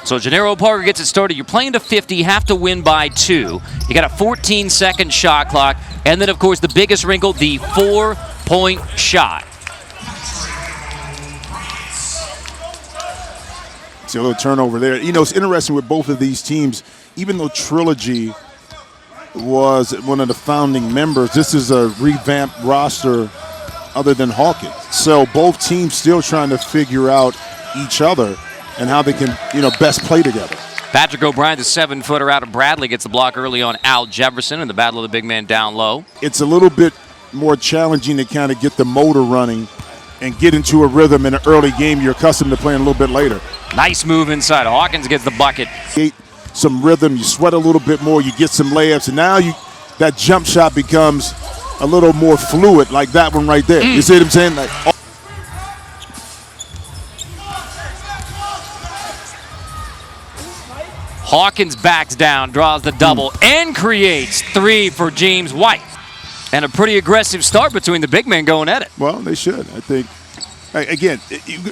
So Gennaro Parker gets it started. You're playing to 50, you have to win by 2. You got a 14-second shot clock. And then, of course, the biggest wrinkle, the 4-point shot. See a little turnover there. You know, it's interesting with both of these teams, even though Trilogy was one of the founding members, this is a revamped roster other than Hawkins. So both teams still trying to figure out each other and how they can, you know, best play together. Patrick O'Brien, the 7-footer out of Bradley, gets the block early on Al Jefferson in the battle of the big man down low. It's a little bit more challenging to kind of get the motor running and get into a rhythm in an early game you're accustomed to playing a little bit later. Nice move inside. Hawkins gets the bucket. Get some rhythm, you sweat a little bit more, you get some layups, and now that jump shot becomes a little more fluid, like that one right there. You see what I'm saying? Like, Hawkins backs down, draws the double, and creates 3 for James White. And a pretty aggressive start between the big men going at it. Well, they should. I think, again,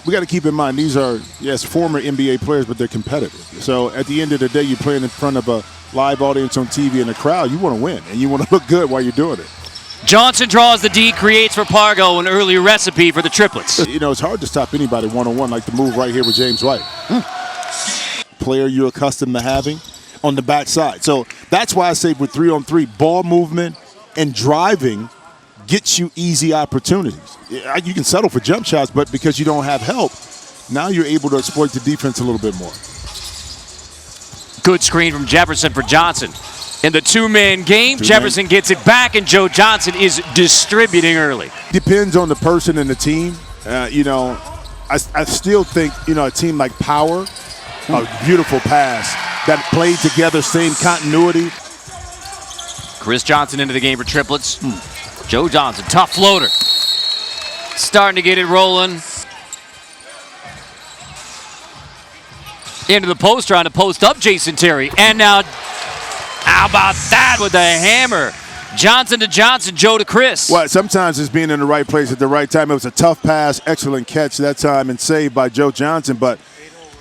we got to keep in mind these are, yes, former NBA players, but they're competitive. So at the end of the day, you're playing in front of a live audience on TV and a crowd. You want to win, and you want to look good while you're doing it. Johnson draws the D, creates for Pargo an early recipe for the triplets. You know, it's hard to stop anybody one-on-one, like the move right here with James White. Player you're accustomed to having on the backside. So that's why I say with 3-on-3, ball movement and driving gets you easy opportunities. You can settle for jump shots, but because you don't have help, now you're able to exploit the defense a little bit more. Good screen from Jefferson for Johnson. In the two-man game, Jefferson gets it back, and Joe Johnson is distributing early. Depends on the person and the team. You know, I still think, you know, a team like Power, a beautiful pass that played together, same continuity. Chris Johnson into the game for triplets. Joe Johnson, tough floater. Starting to get it rolling. Into the post, trying to post up Jason Terry. And now, how about that with the hammer? Johnson to Johnson, Joe to Chris. Well, sometimes it's being in the right place at the right time. It was a tough pass, excellent catch that time, and saved by Joe Johnson. But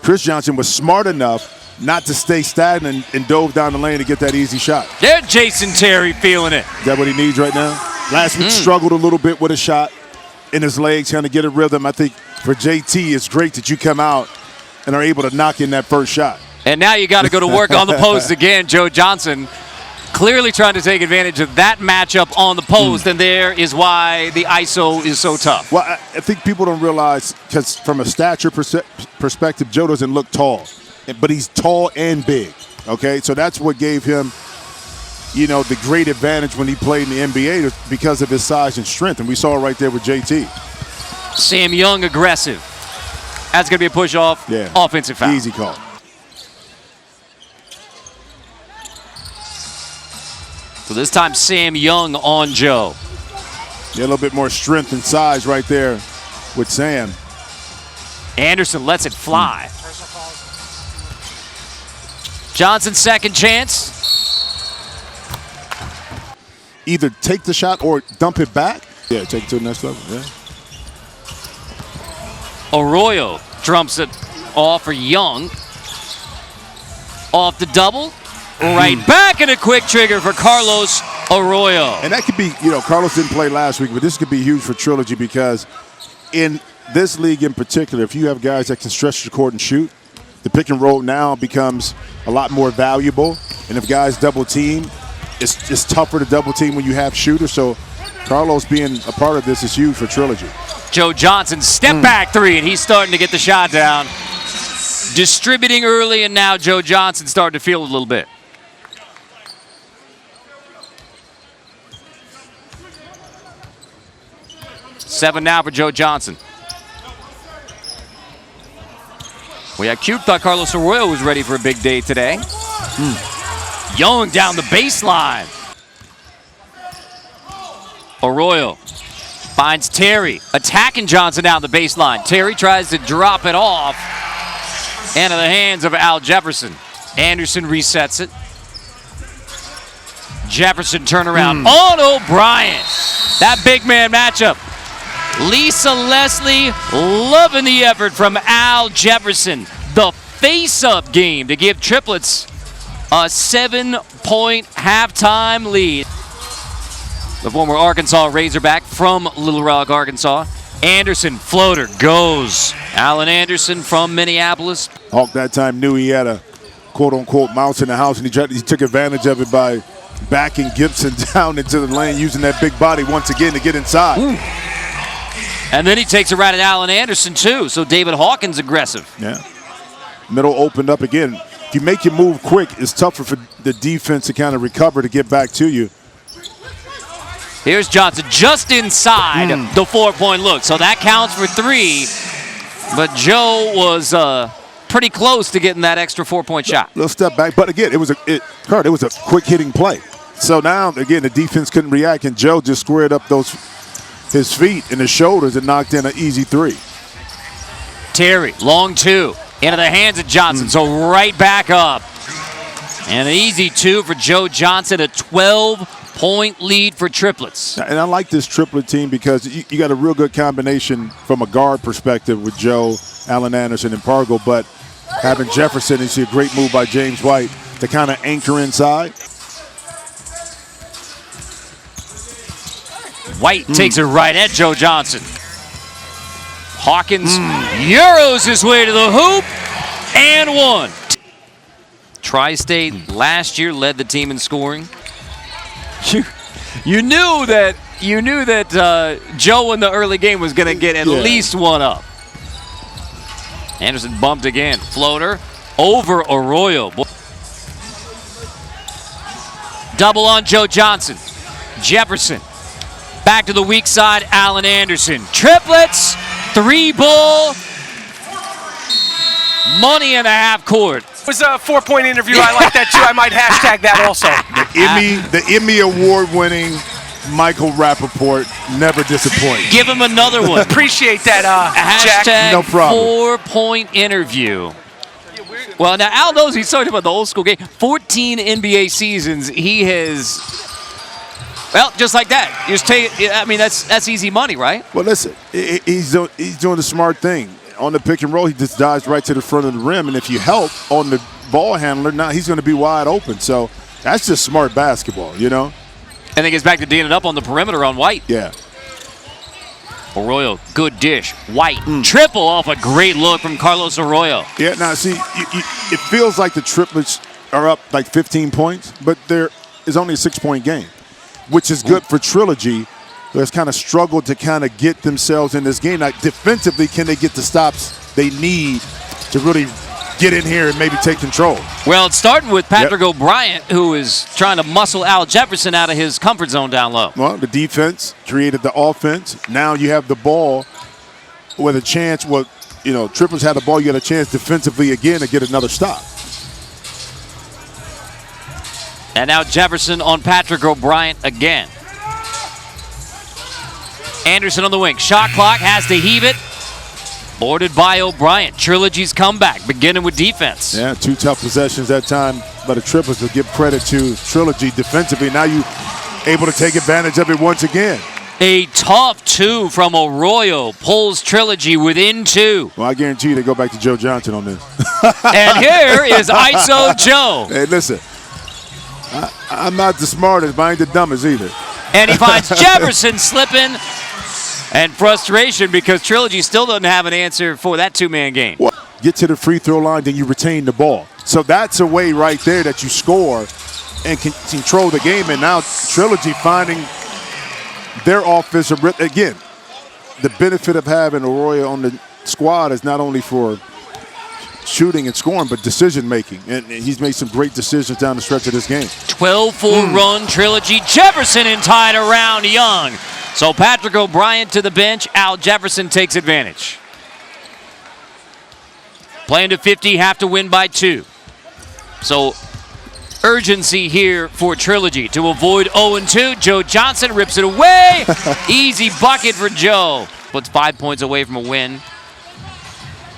Chris Johnson was smart enough not to stay stagnant and dove down the lane to get that easy shot. There's Jason Terry feeling it. Is that what he needs right now? Last week struggled a little bit with a shot in his legs, trying to get a rhythm. I think for JT, it's great that you come out and are able to knock in that first shot. And now you got to go to work on the post again. Joe Johnson clearly trying to take advantage of that matchup on the post, and there is why the ISO is so tough. Well, I think people don't realize, because from a stature perspective, Joe doesn't look tall, but he's tall and big, okay? So that's what gave him, you know, the great advantage when he played in the NBA because of his size and strength, and we saw it right there with JT. Sam Young aggressive. That's going to be a push-off, offensive foul. Easy call. So this time Sam Young on Joe. Yeah, a little bit more strength and size right there with Sam. Anderson lets it fly. Johnson second chance. Either take the shot or dump it back. Yeah, take it to the next level, yeah. Arroyo trumps it off for Young. Off the double. Right back, and a quick trigger for Carlos Arroyo. And that could be, you know, Carlos didn't play last week, but this could be huge for Trilogy because in this league in particular, if you have guys that can stretch the court and shoot, the pick and roll now becomes a lot more valuable. And if guys double team, it's tougher to double team when you have shooters. So Carlos being a part of this is huge for Trilogy. Joe Johnson, step back three, and he's starting to get the shot down. Distributing early, and now Joe Johnson starting to feel a little bit. Seven now for Joe Johnson. We had Cube thought Carlos Arroyo was ready for a big day today. Young down the baseline. Arroyo finds Terry, attacking Johnson down the baseline. Terry tries to drop it off. Into the hands of Al Jefferson. Anderson resets it. Jefferson turnaround on O'Brien. That big man matchup. Lisa Leslie loving the effort from Al Jefferson. The face-up game to give Triplets a 7-point halftime lead. The former Arkansas Razorback from Little Rock, Arkansas. Anderson, floater, goes. Allen Anderson from Minneapolis. Hawk that time knew he had a quote-unquote mouse in the house, and he took advantage of it by backing Gibson down into the lane, using that big body once again to get inside. Ooh. And then he takes a right at Allen Anderson, too. So David Hawkins aggressive. Yeah. Middle opened up again. If you make your move quick, it's tougher for the defense to kind of recover to get back to you. Here's Johnson just inside the 4-point look. So that counts for 3. But Joe was pretty close to getting that extra 4-point shot. Little step back. But again, it was a quick hitting play. So now, again, the defense couldn't react, and Joe just squared up his feet and his shoulders and knocked in an easy 3. Terry, long 2, into the hands of Johnson, so right back up. And an easy 2 for Joe Johnson, a 12-point lead for Triplets. And I like this Triplet team because you got a real good combination from a guard perspective with Joe, Allen Anderson, and Pargo, but having Jefferson, you see a great move by James White to kind of anchor inside. White takes it right at Joe Johnson. Hawkins euros his way to the hoop and 1. Tri-State last year led the team in scoring. You knew that Joe in the early game was going to get at least 1 up. Anderson bumped again. Floater over Arroyo. Double on Joe Johnson. Jefferson. Back to the weak side, Allen Anderson. Triplets, 3-ball. Money in the half court. It was a 4-point interview. I like that too. I might hashtag that also. The Emmy award-winning Michael Rappaport never disappoints. Give him another one. Appreciate that, hashtag Jack. No problem. 4-point interview. Well, now Al knows he's talking about the old school game. 14 NBA seasons. He has. Well, just like that. You just take. I mean, that's easy money, right? Well, listen, he's doing the smart thing. On the pick and roll, he just dives right to the front of the rim, and if you help on the ball handler, now he's going to be wide open. So that's just smart basketball, you know? And it gets back to D'ing it up on the perimeter on White. Yeah. Arroyo, good dish. White, triple off a great look from Carlos Arroyo. Yeah, now see, it feels like the Triplets are up like 15 points, but there is only a 6-point game, which is good for Trilogy, who has kind of struggled to kind of get themselves in this game. Like, defensively, can they get the stops they need to really get in here and maybe take control? Well, it's starting with Patrick O'Brien, who is trying to muscle Al Jefferson out of his comfort zone down low. Well, the defense created the offense. Now you have the ball with a chance. Well, you know, Triplets had the ball. You got a chance defensively again to get another stop. And now Jefferson on Patrick O'Brien again. Anderson on the wing. Shot clock, has to heave it. Boarded by O'Brien. Trilogy's comeback, beginning with defense. Yeah, 2 tough possessions that time by the Triplets. To give credit to Trilogy defensively. Now you able to take advantage of it once again. A tough 2 from Arroyo pulls Trilogy within 2. Well, I guarantee you they go back to Joe Johnson on this. And here is ISO Joe. Hey, listen, I'm not the smartest, but I ain't the dumbest either. And he finds Jefferson slipping. And frustration because Trilogy still doesn't have an answer for that 2-man game. Well, get to the free throw line, then you retain the ball. So that's a way right there that you score and can control the game. And now Trilogy finding their offensive rhythm. Again, the benefit of having Arroyo on the squad is not only for shooting and scoring, but decision-making. And he's made some great decisions down the stretch of this game. 12-4 run, Trilogy. Jefferson in tied around Young. So Patrick O'Brien to the bench. Al Jefferson takes advantage. Playing to 50, have to win by 2. So urgency here for Trilogy to avoid 0-2. Joe Johnson rips it away. Easy bucket for Joe. Puts 5 points away from a win.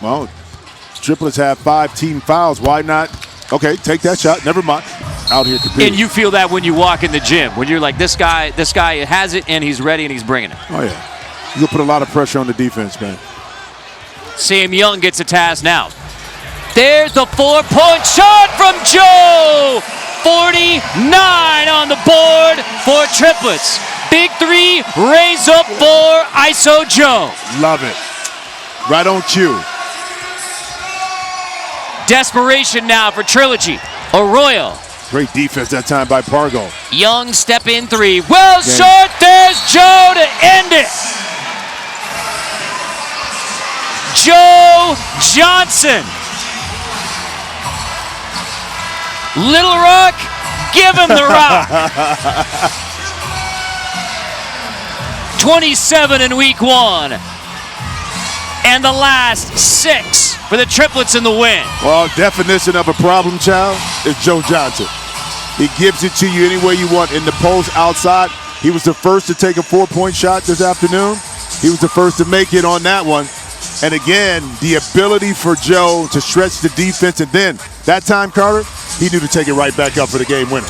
Well, Triplets have 5 team fouls. Why not? Okay, take that shot. Never mind. Out here competing. And you feel that when you walk in the gym, when you're like, this guy has it and he's ready and he's bringing it. Oh, yeah. You'll put a lot of pressure on the defense, man. Sam Young gets a task now. There's the 4-point shot from Joe. 49 on the board for Triplets. Big three, raise up for ISO Joe. Love it. Right on cue. Desperation now for Trilogy. Arroyo. Great defense that time by Pargo. Young step in three. Well short. There's Joe to end it. Joe Johnson. Little Rock, give him the rock. 27 in week 1. And the last 6 for the Triplets in the win. Well, definition of a problem child is Joe Johnson. He gives it to you any way you want. In the post, outside, he was the first to take a 4-point shot this afternoon. He was the first to make it on that one. And again, the ability for Joe to stretch the defense, and then that time, Carter, he knew to take it right back up for the game winner.